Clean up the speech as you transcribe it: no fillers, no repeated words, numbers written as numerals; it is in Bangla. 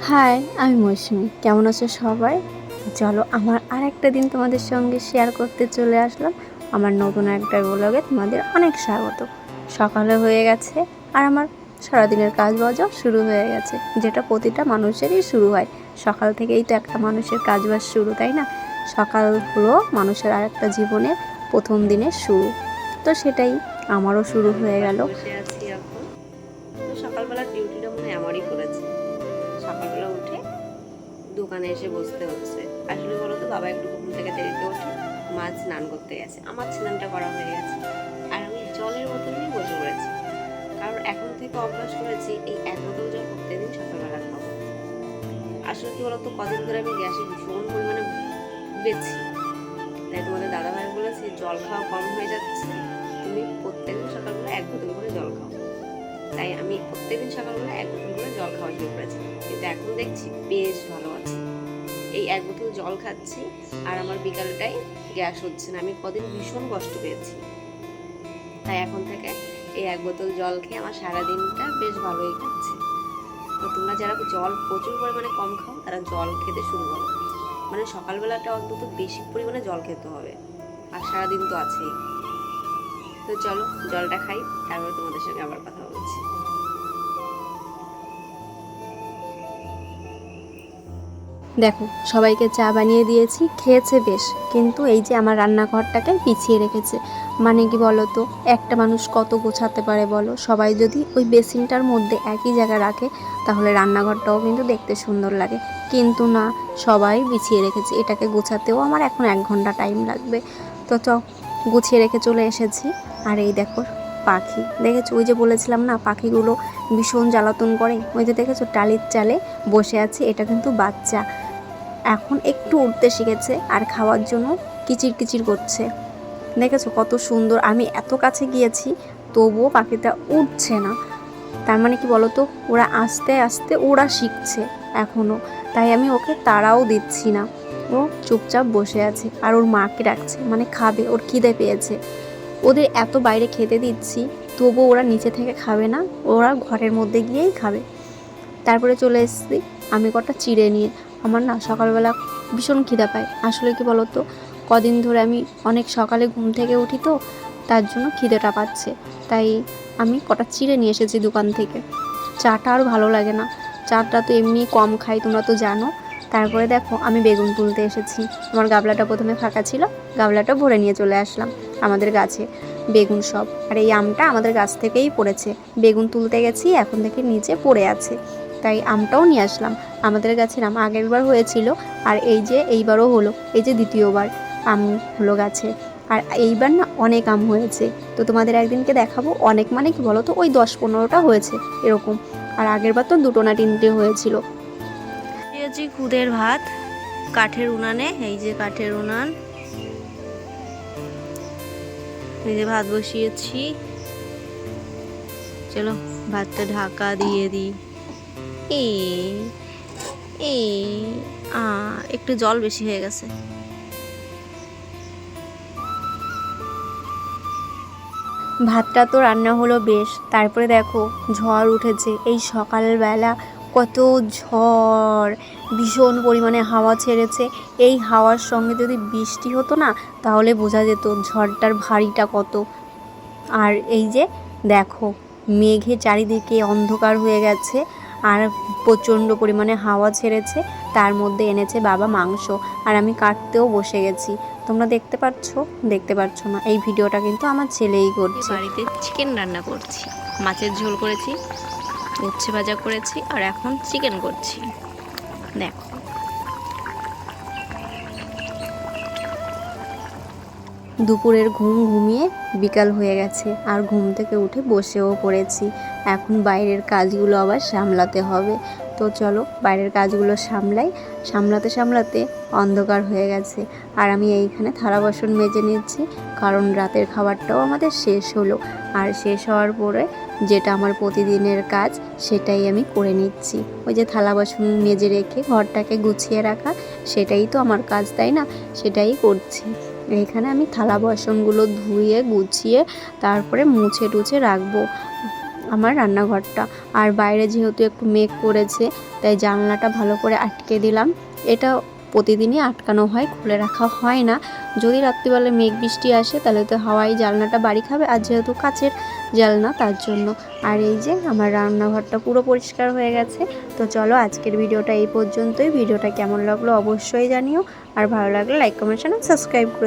হাই, আমি মৌসুমি। কেমন আছো সবাই? চলো আমার আরেকটা দিন তোমাদের সঙ্গে শেয়ার করতে চলে আসলাম। আমার নতুন একটা ব্লগে তোমাদের অনেক স্বাগত। সকালে হয়ে গেছে আর আমার সারাদিনের কাজ বাজও শুরু হয়ে গেছে, যেটা প্রতিটা মানুষেরই শুরু হয়। সকাল থেকেই তো একটা মানুষের কাজ বাজ শুরু, তাই না? সকাল হলো মানুষের আরেকটা জীবনের প্রথম দিনের শুরু, তো সেটাই আমারও শুরু হয়ে গেল। বসে আছি এখন। তো সকালবেলার ডিউটিটা মনে হয় আমারই করেছে। সকালবেলা উঠে দোকানে এসে বসতে হচ্ছে। আসলে বলো তো, বাবা একটু ঘুম থেকে দেরিতে ওঠে, মা স্নান করতে গেছে, আমার স্নানটা করা হয়ে গেছে, আর আমি জলের বোতল নিয়ে বসে পড়েছি। কারণ এখন থেকে অভ্যাস করেছি এই এক বোতল জল প্রত্যেকদিন সকালবেলা খাবো। আসলে কি বলতো, কদিন ধরে আমি গ্যাসে ভীষণ পরিমাণে ভুগেছি। তাই তোমাদের দাদাভাই বলেছে জল খাওয়া কম হয়ে যাচ্ছে, তুমি প্রত্যেকদিন সকালবেলা এক বোতল করে জল খাও। তাই আমি প্রত্যেকদিন সকালবেলা এক বোতল করে জল খাওয়া শুরু করেছি, কিন্তু এখন দেখছি বেশ ভালো আছে। এই এক বোতল জল খাচ্ছি আর আমার বিকালটাই গ্যাস হচ্ছে না। আমি কদিন ভীষণ কষ্ট পেয়েছি, তাই এখন থেকে এই এক বোতল জল খেয়ে আমার সারাদিনটা বেশ ভালোই কাটছে। তো তোমরা যারা জল প্রচুর পরিমাণে কম খাও, তারা জল খেতে শুরু করো। মানে সকালবেলাটা অন্তত বেশি পরিমাণে জল খেতে হবে, আর সারাদিন তো আছেই। তো চলো জলটা খাই, তারপর তোমাদের সঙ্গে আবার কথা বলছি। দেখো, সবাইকে চা বানিয়ে দিয়েছি, খেয়েছে বেশ, কিন্তু এই যে আমার রান্নাঘরটাকে পিছিয়ে রেখেছে। মানে কি বলো তো, একটা মানুষ কত গোছাতে পারে বলো? সবাই যদি ওই বেসিনটার মধ্যে একই জায়গায় রাখে, তাহলে রান্নাঘরটাও কিন্তু দেখতে সুন্দর লাগে। কিন্তু না, সবাই বিছিয়ে রেখেছে। এটাকে গোছাতেও আমার এখন 1 ঘন্টা টাইম লাগবে। তো গুছিয়ে রেখে চলে এসেছি। আর এই দেখো পাখি দেখেছো, ওই যে বলেছিলাম না, পাখিগুলো ভীষণ জ্বালাতন করে। ওই যে দেখেছো টালির চালে বসে আছে, এটা কিন্তু বাচ্চা। এখন একটু উঠতে শিখেছে আর খাওয়ার জন্য কিচির কিচির করছে। দেখেছো কত সুন্দর। আমি এত কাছে গিয়েছি, তবুও পাখিটা উঠছে না। তার মানে কি বলতো, ওরা আস্তে আস্তে ওরা শিখছে এখনও। তাই আমি ওকে তাড়াও দিচ্ছি না, ও চুপচাপ বসে আছে আর ওর মাকে ডাকছে, মানে খাবে, ওর খিদে পেয়েছে। ওদের এত বাইরে খেতে দিচ্ছি, তবুও ওরা নিচে থেকে খাবে না, ওরা ঘরের মধ্যে গিয়েই খাবে। তারপরে চলে এসেছি আমি কটা চিড়ে নিয়ে। আমার না সকালবেলা ভীষণ খিদা পায়। আসলে কি বলতো, কদিন ধরে আমি অনেক সকালে ঘুম থেকে উঠি, তো তার জন্য খিদেটা পাচ্ছে। তাই আমি কটা চিড়ে নিয়ে এসেছি দোকান থেকে। চাটা আর ভালো লাগে না, চাটা তো এমনি কম খাই, তোমরা তো জানো। তারপরে দেখো আমি বেগুন তুলতে এসেছি। আমার গাবলাটা প্রথমে ফাঁকা ছিল, গাবলাটা ভরে নিয়ে চলে আসলাম। আমাদের গাছে বেগুন সব, আর এই আমটা আমাদের গাছ থেকেই পড়েছে। বেগুন তুলতে গেছি, এখন থেকে নিচে পড়ে আছে, তাই আমটাও নিয়ে আসলাম। আমাদের গাছের আম আগের বার হয়েছিল, আর এই যে এইবারও হলো, এই যে দ্বিতীয়বার আম হলো গাছে। আর এইবার না অনেক আম হয়েছে, তো তোমাদের একদিনকে দেখাবো। অনেক মানে কি বলো তো, ওই 10-15টা হয়েছে এরকম। আর আগের বার তো 2টো না 3টে হয়েছিল। দিয়েছি খুদের ভাত কাঠের উনানে, এই যে কাঠের উনান, এই যে ভাত বসিয়েছি। চলো ভাতটা ঢাকা দিয়ে দিই। এ এ একটু জল বেশি হয়ে গেছে। ভাতটা তো রান্না হলো বেশ। তারপরে দেখো ঝড় উঠেছে এই সকালবেলা, কত ঝড়, ভীষণ পরিমাণে হাওয়া ছেড়েছে। এই হাওয়ার সঙ্গে যদি বৃষ্টি হতো না, তাহলে বোঝা যেত ঝড়টার ভারীটা কত। আর এই যে দেখো, মেঘে চারিদিকে অন্ধকার হয়ে গেছে, আর প্রচণ্ড পরিমাণে হাওয়া ছেড়েছে। তার মধ্যে এনেছে বাবা মাংস, আর আমি কাটতেও বসে গেছি। তোমরা দেখতে পাচ্ছ না, এই ভিডিওটা কিন্তু আমার ছেলেই করছে। বাড়িতে চিকেন রান্না করছি, মাছের ঝোল করেছি, উচ্ছে ভাজা করেছি, আর এখন চিকেন করছি। দেখো দুপুরের ঘুম ঘুমিয়ে বিকাল হয়ে গেছে, আর ঘুম থেকে উঠে বসেও পড়েছি। এখন বাইরের কাজগুলো আবার সামলাতে হবে। তো চলো বাইরের কাজগুলো সামলাতে সামলাতে অন্ধকার হয়ে গেছে। আর আমি এইখানে থালা বাসন মেজে নিচ্ছি, কারণ রাতের খাবারটাও আমাদের শেষ হলো। আর শেষ হওয়ার পরে যেটা আমার প্রতিদিনের কাজ, সেটাই আমি করে নিচ্ছি। ওই যে থালা বাসন মেজে রেখে ঘরটাকে গুছিয়ে রাখা, সেটাই তো আমার কাজ, তাই না? সেটাই করছি। এখানে আমি থালা বাসনগুলো ধুয়ে গুছিয়ে তারপরে মুছে টুছে রাখবো। আমার রান্নাঘরটা। আর বাইরে যেহেতু একটু মেঘ করেছে তাই জানলাটা ভালো করে আটকে দিলাম। এটা প্রতিদিনই আটকানো হয়, খুলে রাখা হয় না। যদি রাত্রিবেলা মেঘ বৃষ্টি আসে তাহলে তো হাওয়াই জানলাটা বাড়ি খাবে, আর যেহেতু কাচের জানলা তার জন্য। আর এই যে আমার রান্নাঘরটা পুরো পরিষ্কার হয়ে গেছে। তো চলো আজকের ভিডিওটা এই পর্যন্তই। ভিডিওটা কেমন লাগলো অবশ্যই জানিও, আর ভালো লাগলে লাইক কমেন্ট সাবস্ক্রাইব করে